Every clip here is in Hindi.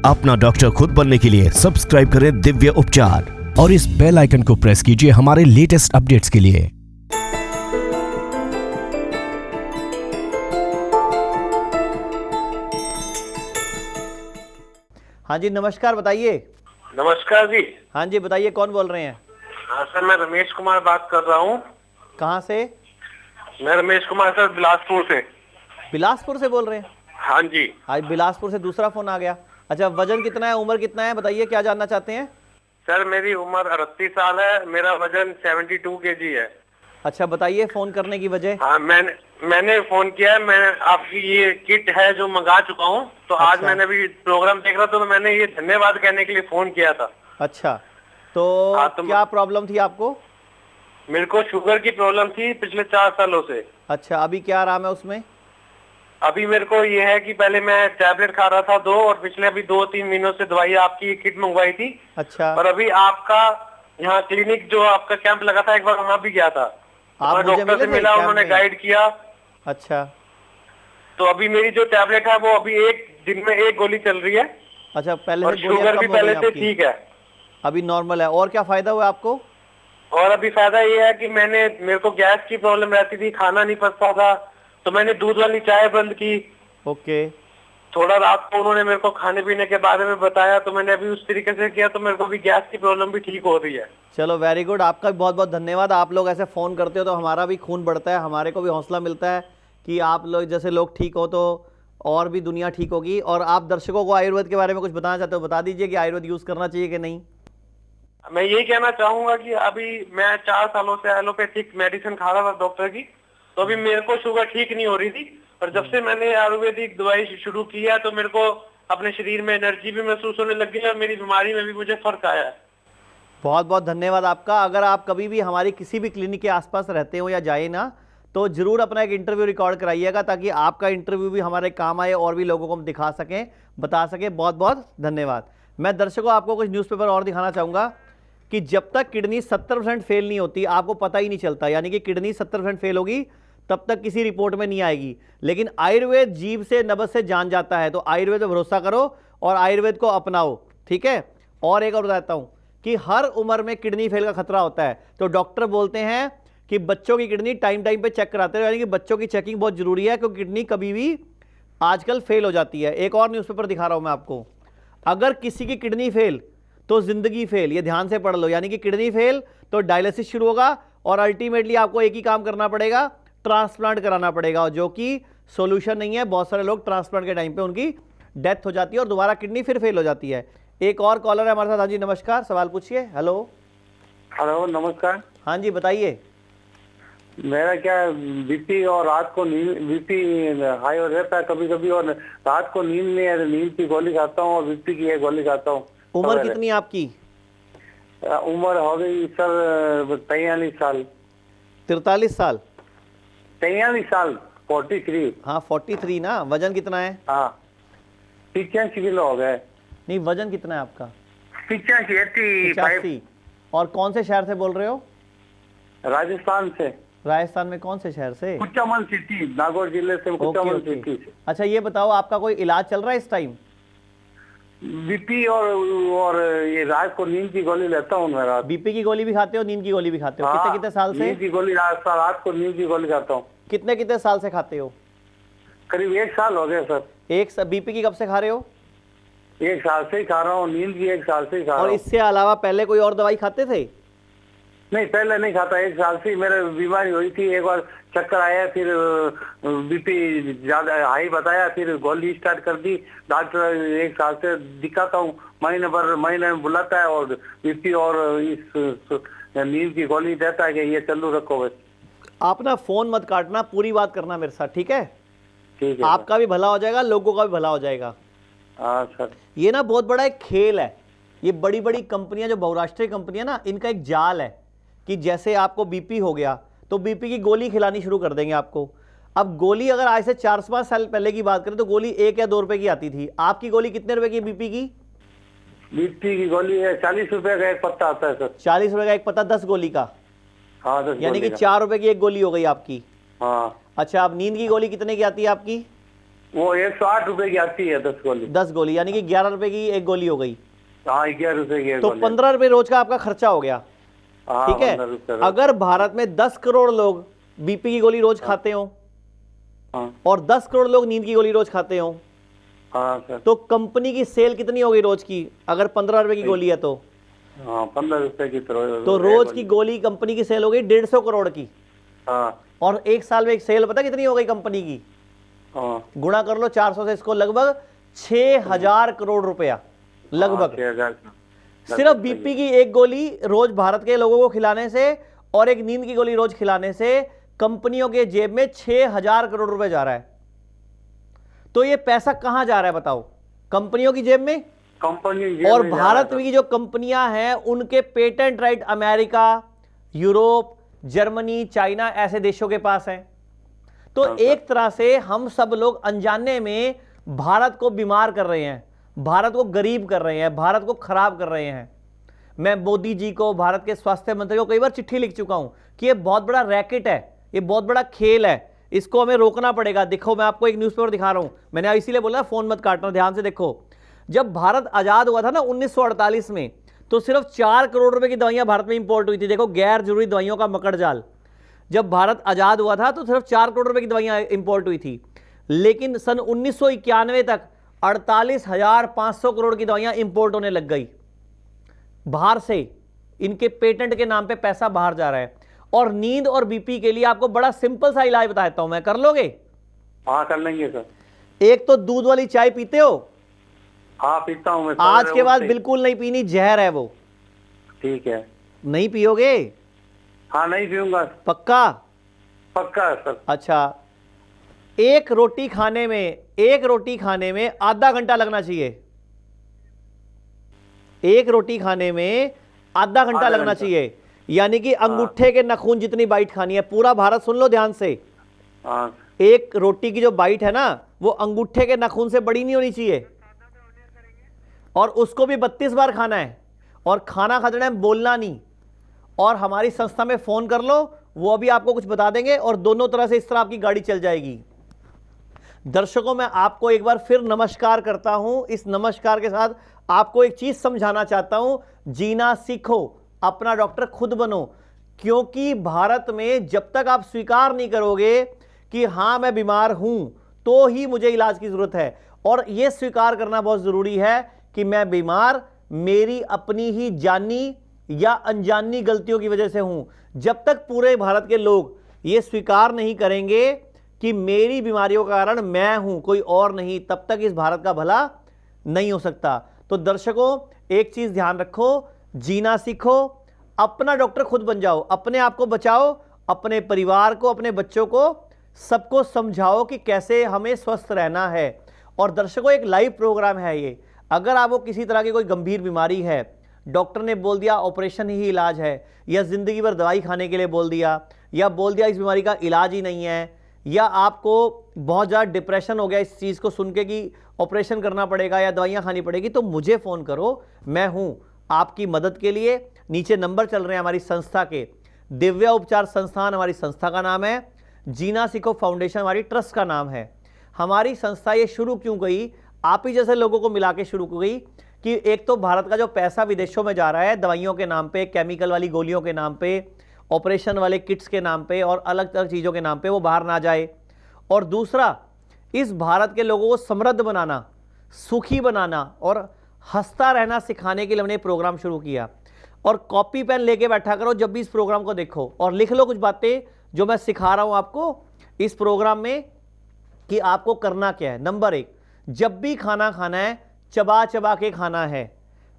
अपना डॉक्टर खुद बनने के लिए सब्सक्राइब करें दिव्य उपचार और इस बेल आइकन को प्रेस कीजिए हमारे लेटेस्ट अपडेट्स के लिए। हाँ जी, नमस्कार, बताइए। नमस्कार जी। हाँ जी, बताइए, कौन बोल रहे हैं? हाँ सर, मैं रमेश कुमार बात कर रहा हूँ। कहाँ से? मैं रमेश कुमार सर, बिलासपुर से। बिलासपुर से बोल रहे हैं? हाँ जी। आज बिलासपुर से दूसरा फोन आ गया। अच्छा, वजन कितना है, उम्र कितना है, बताइए, क्या जानना चाहते हैं? सर मेरी उम्र 38 साल है, मेरा वजन 72 kg है। अच्छा, बताइए फोन करने की वजह। हाँ, मैंने फोन किया है। मैं आपकी ये किट है जो मंगा चुका हूँ, तो अच्छा। आज मैंने भी प्रोग्राम देख रहा था, तो मैंने ये धन्यवाद कहने के लिए फोन किया था। अच्छा, तो हाँ, क्या प्रॉब्लम थी आपको? मेरे को शुगर की प्रॉब्लम थी पिछले 4 सालों से। अच्छा, अभी क्या आराम है उसमें? अभी मेरे को ये है कि पहले मैं टैबलेट खा रहा था 2, और पिछले अभी 2-3 महीनों से दवाई आपकी किट मंगवाई थी। अच्छा। और अभी आपका यहाँ क्लिनिक जो आपका कैंप लगा था, एक बार वहाँ भी गया था, आप मुझे डॉक्टर से मिले थे मिला, कैंप उन्होंने में? गाइड किया। अच्छा। तो अभी मेरी जो टैबलेट है वो अभी एक दिन में 1 गोली चल रही है। अच्छा, पहले और से गोलियां शुगर कम भी हो गई पहले से आपकी? ठीक है, अभी नॉर्मल है। और क्या फायदा हुआ आपको? और अभी फायदा ये है कि मेरे को गैस की प्रॉब्लम रहती थी, खाना नहीं पचता था, तो मैंने दूध वाली चाय बंद की। ओके। थोड़ा रात को उन्होंने मेरे को खाने पीने के बारे में बताया, तो मैंने अभी उस तरीके से किया, तो मेरे को भी गैस की प्रॉब्लम भी ठीक हो रही है। चलो, वेरी गुड, आपका भी बहुत बहुत धन्यवाद। आप लोग ऐसे फ़ोन करते हो तो हमारा भी खून बढ़ता है, हमारे को भी हौसला मिलता है कि आप लोग जैसे लोग ठीक हो तो और भी दुनिया ठीक होगी। और आप दर्शकों को आयुर्वेद के बारे में कुछ बताना चाहते हो, बता दीजिए कि आयुर्वेद यूज़ करना चाहिए कि नहीं। मैं यही कहना चाहूंगा कि अभी मैं 4 सालों से एलोपैथिक मेडिसिन खा रहा था डॉक्टर की, तो अभी मेरे को शुगर ठीक नहीं हो रही थी, और जब से मैंने आयुर्वेदिक दवाई शुरू की है तो मेरे को अपने शरीर में एनर्जी भी महसूस होने लगी है, और मेरी बीमारी में भी मुझे फर्क आया है। बहुत बहुत धन्यवाद आपका। अगर आप कभी भी हमारी किसी भी क्लिनिक के आसपास रहते हो या जाए ना, तो ज़रूर अपना एक इंटरव्यू रिकॉर्ड कराइएगा, ताकि आपका इंटरव्यू भी हमारे काम आए और भी लोगों को हम दिखा सकें, बता सकें। बहुत बहुत धन्यवाद। मैं दर्शकों आपको कुछ न्यूज़पेपर और दिखाना चाहूँगा कि जब तक किडनी 70% फेल नहीं होती, आपको पता ही नहीं चलता, यानी कि किडनी 70% फेल होगी तब तक किसी रिपोर्ट में नहीं आएगी। लेकिन आयुर्वेद जीभ से नब्ज से जान जाता है, तो आयुर्वेद पर भरोसा करो और आयुर्वेद को अपनाओ, ठीक है। और एक और बताता हूँ कि हर उम्र में किडनी फेल का खतरा होता है, तो डॉक्टर बोलते हैं कि बच्चों की किडनी टाइम टाइम पे चेक कराते रहो, यानी कि बच्चों की चेकिंग बहुत जरूरी है, क्योंकि किडनी कभी भी आजकल फेल हो जाती है। एक और न्यूज़पेपर दिखा रहा हूं मैं आपको, अगर किसी की किडनी फेल तो जिंदगी फेल, ये ध्यान से पढ़ लो। यानी कि किडनी फेल तो डायलिसिस शुरू होगा, और अल्टीमेटली आपको एक ही काम करना पड़ेगा, ट्रांसप्लांट कराना पड़ेगा, जो कि सोल्यूशन नहीं है। बहुत सारे लोग ट्रांसप्लांट के टाइम पे उनकी डेथ हो जाती है और दोबारा किडनी फिर फेल हो जाती है। एक और कॉलर है हमारे साथ। हाँ जी, नमस्कार, सवाल पूछिए। हेलो। हेलो, नमस्कार। हाँ जी, बताइए। मेरा क्या बीपी और रात को नींद, बीपी हाई हो रहता है कभी कभी, और रात को नींद नहीं है, नींद की गोली खाता हूँ और बीपी की एक गोली खाता हूँ। उम्र कितनी है आपकी? उम्र हो गई सर 43 साल। 43 साल? 43 साल, 43। हाँ, 43 ना। वजन कितना है? हाँ, 85 किलो हो गए। नहीं, वजन कितना है आपका? 85। और कौन से शहर से बोल रहे हो? राजस्थान से। राजस्थान में कौन से शहर से? कुचामन सिटी, नागौर जिले से, कुचामन सिटी से। अच्छा, ये बताओ, आपका कोई इलाज चल रहा है इस टाइम? बीपी और ये रात को नींद की गोली लेता हूँ मैं। रात बीपी की गोली भी खाते हो, नींद की गोली भी खाते हो? हाँ, कितने कितने साल से? नींद की गोली रात को नींद की गोली खाता हूँ। कितने कितने साल से खाते हो? करीब 1 साल हो गया सर। बीपी की कब से खा रहे हो? 1 साल से ही खा रहा हूँ, नींद की 1 साल से ही खा रहा हूँ। और इससे अलावा पहले कोई और दवाई खाते थे? नहीं, पहले नहीं खाता, 1 साल से मेरे बीमारी हुई थी। एक बार चक्कर आया, फिर बीपी ज्यादा हाई बताया, फिर गोली स्टार्ट कर दी। डॉक्टर 1 साल से दिखाता हूँ, महीने में बुलाता है और बीपी और इस नींद की गोली देता है कि ये चालू रखो बस। आप ना फोन मत काटना, पूरी बात करना मेरे साथ, ठीक है? ठीक है। आपका भी भला हो जाएगा, लोगों का भी भला हो जाएगा। हाँ सर। ये ना बहुत बड़ा एक खेल है। ये बड़ी बड़ी कंपनियां, जो बहुराष्ट्रीय कंपनियां ना, इनका एक जाल है कि जैसे आपको बीपी हो गया तो बीपी की गोली खिलानी शुरू कर देंगे आपको। अब गोली अगर आज से 4-5 साल पहले की बात करें तो गोली 1 या 2 रुपए की आती थी। आपकी गोली कितने रुपए की है बीपी की? बीपी की गोली है 40 रुपए का एक पत्ता आता है सर। 40 रुपए का एक पत्ता, 10 गोली का? हाँ, 10 यानी कि 4 रुपए की एक गोली हो गई आपकी। हाँ। अच्छा, अब नींद की गोली कितने की आती है आपकी? वो 108 रुपए की आती है 10 गोली। 10 गोली, यानी कि 11 रुपए की एक गोली हो गई। हाँ 11 रुपए की एक तो गोली। 15 रुपए रोज का आपका खर्चा हो गया। हाँ, ठीक 15 रुपए है, रोज। अगर भारत में 10 करोड़ लोग बीपी की गोली रोज खाते हो हाँ और 10 करोड़ लोग नींद की गोली रोज खाते हो, हाँ सर। तो कंपनी की सेल कितनी होगी रोज की? अगर 15 रुपए की गोली है तो हाँ 15 रुपए की तो रोज की गोली कंपनी की सेल हो गई 150 करोड़ की। हाँ और एक साल में एक सेल पता कितनी हो गई कंपनी की? हाँ गुणा कर लो 400 से, इसको लगभग 6000 करोड़ रुपया लगभग। 6,000। सिर्फ बीपी की एक गोली रोज भारत के लोगों को खिलाने से और एक नींद की गोली रोज खिलाने से कंपनियों के जेब में 6000 करोड़ रुपए जा रहा है। तो ये पैसा कहां जा रहा है बताओ? कंपनियों की जेब में। कंपनी और भारत में की जो कंपनियां हैं उनके patent right America, Europe, Germany, China ऐसे देशों के पास हैं। तो एक तरह से हम सब लोग अनजाने में भारत को बीमार कर रहे हैं, भारत को गरीब कर रहे हैं, भारत को खराब कर रहे हैं। मैं मोदी जी को, भारत के स्वास्थ्य मंत्री को कई बार चिट्ठी लिख चुका हूं कि ये बहुत बड़ा रैकेट है, ये बहुत बड़ा खेल है, इसको हमें रोकना पड़ेगा। देखो मैं आपको एक न्यूज़पेपर दिखा रहा हूं, मैंने इसीलिए बोला फोन मत काटना, ध्यान से देखो। जब भारत आजाद हुआ था ना 1948 में, तो सिर्फ 4 करोड़ रुपए की दवाइयां भारत में इंपोर्ट हुई थी। देखो गैर जरूरी दवाइयों का मकड़जाल। जब भारत आजाद हुआ था तो सिर्फ 4 करोड़ रुपए की दवाइयां इंपोर्ट हुई थी, लेकिन सन 1991 तक 48,500 करोड़ की दवाइयां इंपोर्ट होने लग गई बाहर से। इनके पेटेंट के नाम पे पैसा बाहर जा रहा है। और नींद और बीपी के लिए आपको बड़ा सिंपल सा इलाज बताता हूं मैं, कर लोगे? हाँ कर लेंगे सर। एक तो दूध वाली चाय पीते हो? हाँ पीता हूँ मैं। आज के बाद बिल्कुल नहीं पीनी, जहर है वो। ठीक है। नहीं पियोगे? हाँ नहीं पीऊंगा। पक्का? पक्का सर। अच्छा, एक रोटी खाने में आधा घंटा लगना चाहिए। एक रोटी खाने में आधा घंटा लगना चाहिए, यानी कि अंगूठे के नाखून जितनी बाइट खानी है। पूरा भारत सुन लो ध्यान से। हाँ एक रोटी की जो बाइट है ना, वो अंगूठे के नाखून से बड़ी नहीं होनी चाहिए, और उसको भी 32 बार खाना है। और खाना खाते टाइम बोलना नहीं। और हमारी संस्था में फोन कर लो, वो अभी आपको कुछ बता देंगे, और दोनों तरह से इस तरह आपकी गाड़ी चल जाएगी। दर्शकों, मैं आपको एक बार फिर नमस्कार करता हूं। इस नमस्कार के साथ आपको एक चीज समझाना चाहता हूं, जीना सीखो, अपना डॉक्टर खुद बनो। क्योंकि भारत में जब तक आप स्वीकार नहीं करोगे कि हां मैं बीमार हूं, तो ही मुझे इलाज की जरूरत है। और यह स्वीकार करना बहुत जरूरी है कि मैं बीमार मेरी अपनी ही जानी या अनजानी गलतियों की वजह से हूं। जब तक पूरे भारत के लोग ये स्वीकार नहीं करेंगे कि मेरी बीमारियों का कारण मैं हूं, कोई और नहीं, तब तक इस भारत का भला नहीं हो सकता। तो दर्शकों, एक चीज ध्यान रखो, जीना सीखो, अपना डॉक्टर खुद बन जाओ, अपने आप को बचाओ, अपने परिवार को, अपने बच्चों को, सबको समझाओ कि कैसे हमें स्वस्थ रहना है। और दर्शकों, एक लाइव प्रोग्राम है ये। अगर आपको किसी तरह की कोई गंभीर बीमारी है, डॉक्टर ने बोल दिया ऑपरेशन ही इलाज है, या जिंदगी भर दवाई खाने के लिए बोल दिया, या बोल दिया इस बीमारी का इलाज ही नहीं है, या आपको बहुत ज़्यादा डिप्रेशन हो गया इस चीज़ को सुन के कि ऑपरेशन करना पड़ेगा या दवाइयाँ खानी पड़ेगी, तो मुझे फ़ोन करो, मैं हूँ आपकी मदद के लिए। नीचे नंबर चल रहे हैं हमारी संस्था के, दिव्य उपचार संस्थान हमारी संस्था का नाम है, जीना सीखो फाउंडेशन हमारी ट्रस्ट का नाम है। हमारी संस्था ये शुरू क्यों गई? आप ही जैसे लोगों को मिला के शुरू गई कि एक तो भारत का जो पैसा विदेशों में जा रहा है दवाइयों के नाम पे, केमिकल वाली गोलियों के नाम पे, ऑपरेशन वाले किट्स के नाम पे और अलग अलग चीज़ों के नाम पे, वो बाहर ना जाए। और दूसरा, इस भारत के लोगों को समृद्ध बनाना, सुखी बनाना और हंसता रहना सिखाने के लिए हमने प्रोग्राम शुरू किया। और कॉपी पेन लेके बैठा करो जब भी इस प्रोग्राम को देखो, और लिख लो कुछ बातें जो मैं सिखा रहा हूं आपको इस प्रोग्राम में कि आपको करना क्या है। नंबर 1, जब भी खाना खाना है चबा चबा के खाना है।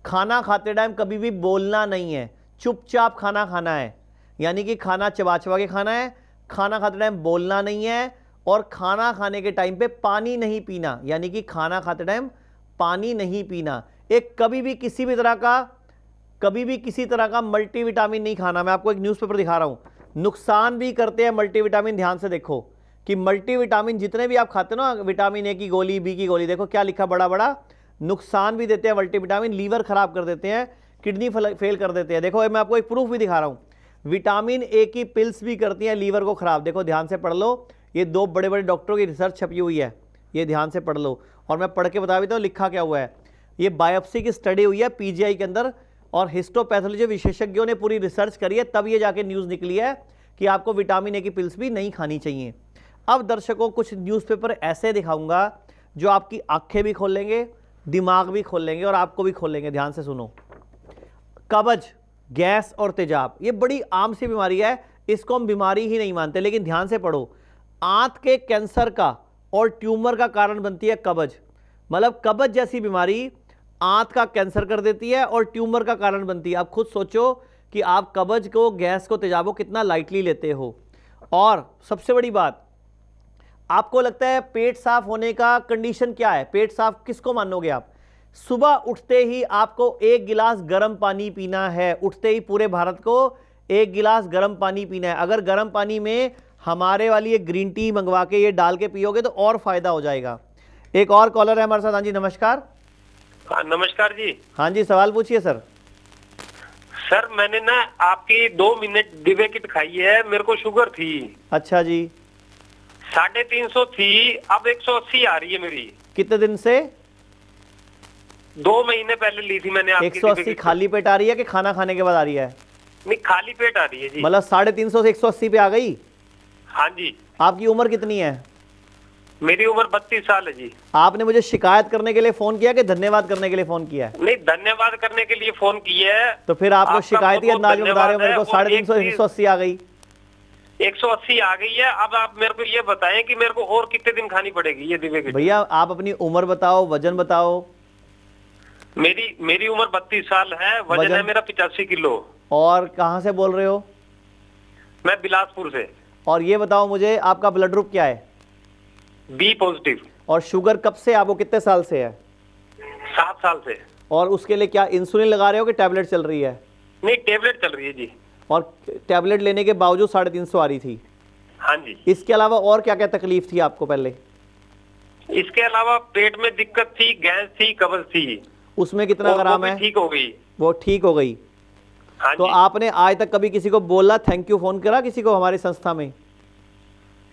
खाना खाते टाइम कभी भी बोलना नहीं है, चुपचाप खाना खाना है, यानी कि खाना चबा चबा के खाना है, खाना खाते टाइम बोलना नहीं है, और खाना खाने के टाइम पे पानी नहीं पीना, यानी कि खाना खाते टाइम पानी नहीं पीना। एक कभी भी किसी तरह का मल्टीविटामिन नहीं खाना। मैं आपको एक न्यूज़पेपर दिखा रहा हूं, नुकसान भी करते हैं मल्टीविटामिन। ध्यान से देखो कि मल्टीविटामिन जितने भी आप खाते हो ना, विटामिन ए की गोली, बी की गोली, देखो क्या लिखा बड़ा बड़ा, नुकसान भी देते हैं मल्टीविटामिन, लीवर खराब कर देते हैं, किडनी फेल कर देते हैं। देखो मैं आपको एक प्रूफ भी दिखा रहा हूं, विटामिन ए की पिल्स भी करती हैं लीवर को खराब। देखो ध्यान से पढ़ लो, ये 2 बड़े बड़े डॉक्टरों की रिसर्च छपी हुई है, ये ध्यान से पढ़ लो, और मैं पढ़ के बता भी दूँ लिखा क्या हुआ है। ये बायोप्सी की स्टडी हुई है पीजीआई के अंदर, और हिस्टोपैथोलॉजी विशेषज्ञों ने पूरी रिसर्च करी है, तब ये जाके न्यूज़ निकली है कि आपको विटामिन ए की पिल्स भी नहीं खानी चाहिए। अब दर्शकों कुछ न्यूज़पेपर ऐसे दिखाऊंगा जो आपकी आंखें भी खोलेंगे, दिमाग भी खोलेंगे और आपको भी खोलेंगे। ध्यान से सुनो। कब्ज, गैस और तेजाब, ये बड़ी आम सी बीमारी है, इसको हम बीमारी ही नहीं मानते, लेकिन ध्यान से पढ़ो। आंत के कैंसर का और ट्यूमर का कारण बनती है कब्ज। मतलब कब्ज जैसी बीमारी आंत का कैंसर कर देती है और ट्यूमर का कारण बनती है। अब खुद सोचो कि आप कब्ज को, गैस को, तेजाब को कितना लाइटली लेते हो। और सबसे बड़ी बात, आपको लगता है पेट साफ होने का कंडीशन क्या है? पेट साफ किसको मानोगे आप? सुबह उठते ही आपको 1 गिलास गर्म पानी पीना है। उठते ही पूरे भारत को 1 गिलास गर्म पानी पीना है। अगर गर्म पानी में हमारे वाली एक ग्रीन टी मंगवा के ये डाल के पियोगे तो और फायदा हो जाएगा। एक और कॉलर है हमारे साथ। हाँ जी, नमस्कार। हाँ नमस्कार जी। हाँ जी, सवाल पूछिए सर। सर मैंने ना आपकी 2 मिनट दिव्य किट खाई है, मेरे को शुगर थी। अच्छा जी। 350 थी, अब 180 आ रही है मेरी। कितने दिन से? 2 महीने पहले ली थी मैंने आपकी 180 खाली पेट आ रही है कि खाना खाने के बाद आ रही है? नहीं, खाली पेट आ रही है जी। मतलब 350 से 180 पे आ गई? हाँ जी। आपकी उम्र कितनी है? मेरी उम्र 32 साल है जी। आपने मुझे शिकायत करने के लिए फोन किया कि धन्यवाद करने के लिए फोन किया है? नहीं, धन्यवाद करने के लिए फोन किया है। तो फिर आपको आपका शिकायती बहुत अंदाज में बता रहे हो मेरे को धन्यवाद है। 350 180 आ गई। 180 आ गई है। अब आप मेरे को ये बताएं कि मेरे को और कितने दिन खानी पड़ेगी ये दिव्य किट? भैया आप अपनी उम्र बताओ, वजन बताओ। मेरी उम्र 32 साल है, वजन है मेरा 85 किलो। और कहाँ से बोल रहे हो? मैं बिलासपुर से। और ये बताओ मुझे, आपका ब्लड ग्रुप क्या है? B positive. और शुगर कब से, आपको कितने साल से है? 7 साल से। और उसके लिए क्या इंसुलिन लगा रहे हो कि टैबलेट चल रही है? नहीं, टेबलेट चल रही है जी। और टैबलेट लेने के बावजूद 350 आ रही थी? हाँ जी। इसके अलावा और क्या क्या तकलीफ थी आपको पहले? इसके अलावा पेट में दिक्कत थी, गैस थी, कब्ज थी। उसमें कितना और वो ग्राम भी है? ठीक हो गई। वो ठीक हो गई। हाँ तो जी। आपने आज तक कभी किसी को बोला, थैंक यू फोन करा किसी को हमारी संस्था में?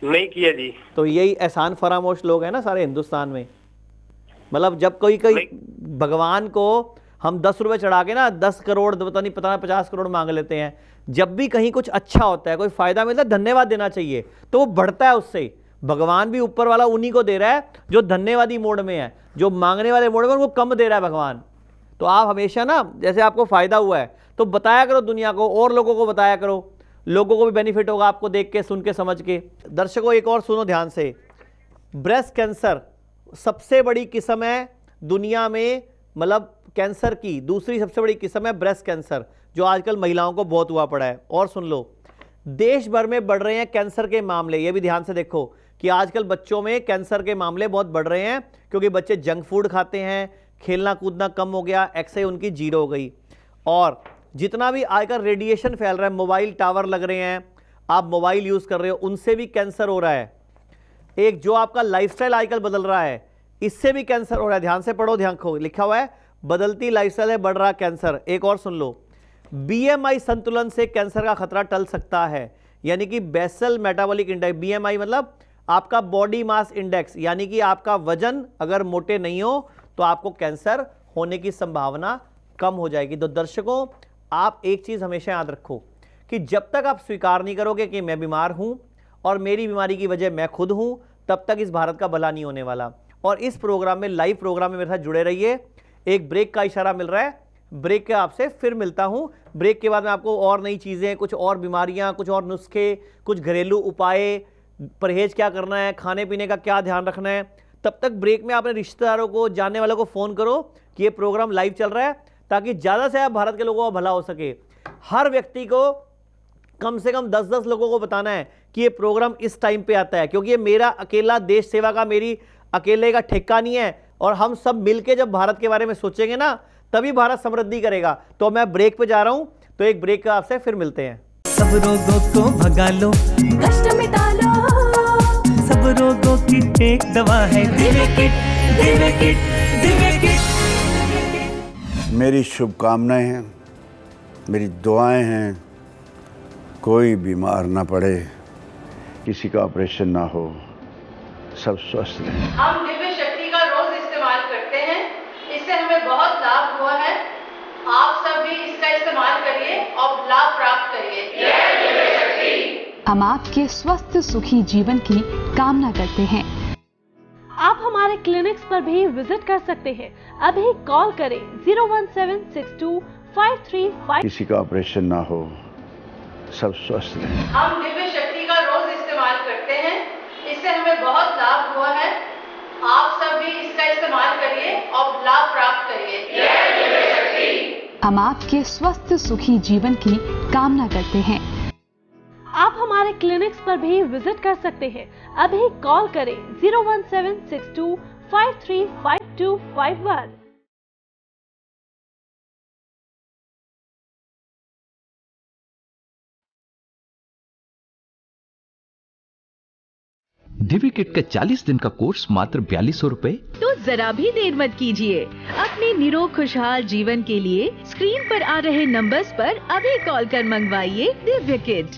नहीं किया जी। तो यही एहसान फरामोश लोग हैं ना सारे हिंदुस्तान में। मतलब जब कोई भगवान को हम 10 रुपए चढ़ा के ना 10 करोड़ पता नहीं 50 करोड़ मांग लेते हैं। जब भी कहीं कुछ अच्छा होता है, कोई फायदा मिलता है, धन्यवाद देना चाहिए, तो वो बढ़ता है उससे। भगवान भी ऊपर वाला उन्हीं को दे रहा है जो धन्यवादी मोड में है। जो मांगने वाले मोड में उनको कम दे रहा है भगवान। तो आप हमेशा ना, जैसे आपको फायदा हुआ है तो बताया करो दुनिया को, और लोगों को बताया करो, लोगों को भी बेनिफिट होगा आपको देख के, सुन के, समझ के। दर्शकों एक और सुनो ध्यान से। ब्रेस्ट कैंसर सबसे बड़ी किस्म है दुनिया में, मतलब कैंसर की दूसरी सबसे बड़ी किस्म है ब्रेस्ट कैंसर, जो आजकल महिलाओं को बहुत हुआ पड़ा है। और सुन लो, देश भर में बढ़ रहे हैं कैंसर के मामले। ये भी ध्यान से देखो कि आजकल बच्चों में कैंसर के मामले बहुत बढ़ रहे हैं, क्योंकि बच्चे जंक फूड खाते हैं, खेलना कूदना कम हो गया, एक्सरसाइज उनकी 0 हो गई। और जितना भी आजकल रेडिएशन फैल रहा है, मोबाइल टावर लग रहे हैं, आप मोबाइल यूज कर रहे हो, उनसे भी कैंसर हो रहा है। एक जो आपका लाइफस्टाइल आजकल बदल रहा है, इससे भी कैंसर हो रहा है। ध्यान से पढ़ो, ध्यान खो, लिखा हुआ है बदलती लाइफस्टाइल है, बढ़ रहा कैंसर। एक और सुन लो, बीएमआई संतुलन से कैंसर का खतरा टल सकता है। यानी कि बेसल मेटाबॉलिक इंडेक्स, बीएमआई मतलब आपका बॉडी मास इंडेक्स, यानी कि आपका वजन अगर मोटे नहीं हो तो आपको कैंसर होने की संभावना कम हो जाएगी। तो दर्शकों आप एक चीज हमेशा याद रखो कि जब तक आप स्वीकार नहीं करोगे कि मैं बीमार हूं और मेरी बीमारी की वजह मैं खुद हूं, तब तक इस भारत का भला नहीं होने वाला। और इस प्रोग्राम में, लाइव प्रोग्राम में मेरे साथ जुड़े रहिए। एक ब्रेक का इशारा मिल रहा है, ब्रेक के आपसे फिर मिलता हूं। ब्रेक के बाद मैं आपको और नई चीजें, कुछ और बीमारियां, कुछ और नुस्खे, कुछ घरेलू उपाय, परहेज क्या करना है, खाने पीने का क्या ध्यान रखना है। तब तक ब्रेक में अपने रिश्तेदारों को, जानने वालों को फोन करो कि ये प्रोग्राम लाइव चल रहा है, ताकि ज्यादा से ज्यादा भारत के लोगों का भला हो सके। हर व्यक्ति को कम से कम 10-10 लोगों को बताना है कि ये प्रोग्राम इस टाइम पे आता है, क्योंकि ये मेरा अकेला देश सेवा का, मेरी अकेले का ठेका नहीं है। और हम सब मिलके जब भारत के बारे में सोचेंगे ना, तभी भारत समृद्धि करेगा। तो मैं ब्रेक पे जा रहा हूं, तो एक ब्रेक का आपसे फिर मिलते हैं। सब रोगों को भगा लो, कष्ट मिटा लो, सब रोगों की एक दवा है Divya kit, Divya kit, Divya kit. मेरी शुभकामनाएं हैं, मेरी दुआएं हैं, कोई बीमार ना पड़े, किसी का ऑपरेशन ना हो, सब स्वस्थ रहें। हम दिव्य शक्ति का रोज इस्तेमाल करते हैं, इससे हमें बहुत लाभ हुआ है। आप सब भी इसका इस्तेमाल करिए और लाभ प्राप्त करिए। जय दिव्य शक्ति। हम आपके स्वस्थ सुखी जीवन की कामना करते हैं। आप हमारे क्लिनिक्स पर भी विजिट कर सकते हैं। अभी कॉल करें 017625355। किसी का ऑपरेशन ना हो, सब स्वस्थ रहें। हम दिव्य शक्ति का रोज इस्तेमाल करते हैं, इससे हमें बहुत लाभ हुआ है। आप सब भी इसका इस्तेमाल करिए और लाभ प्राप्त करिए। जय दिव्य शक्ति। हम आपके स्वस्थ सुखी जीवन की कामना करते हैं। आप हमारे क्लिनिक्स पर भी विजिट कर सकते हैं। अभी कॉल करें 01762535251। दिव्य किट का 40 दिन का कोर्स मात्र 4200 रुपए। तो जरा भी देर मत कीजिए। अपने निरोग खुशहाल जीवन के लिए स्क्रीन पर आ रहे नंबर्स पर अभी कॉल कर मंगवाइए दिव्य किट।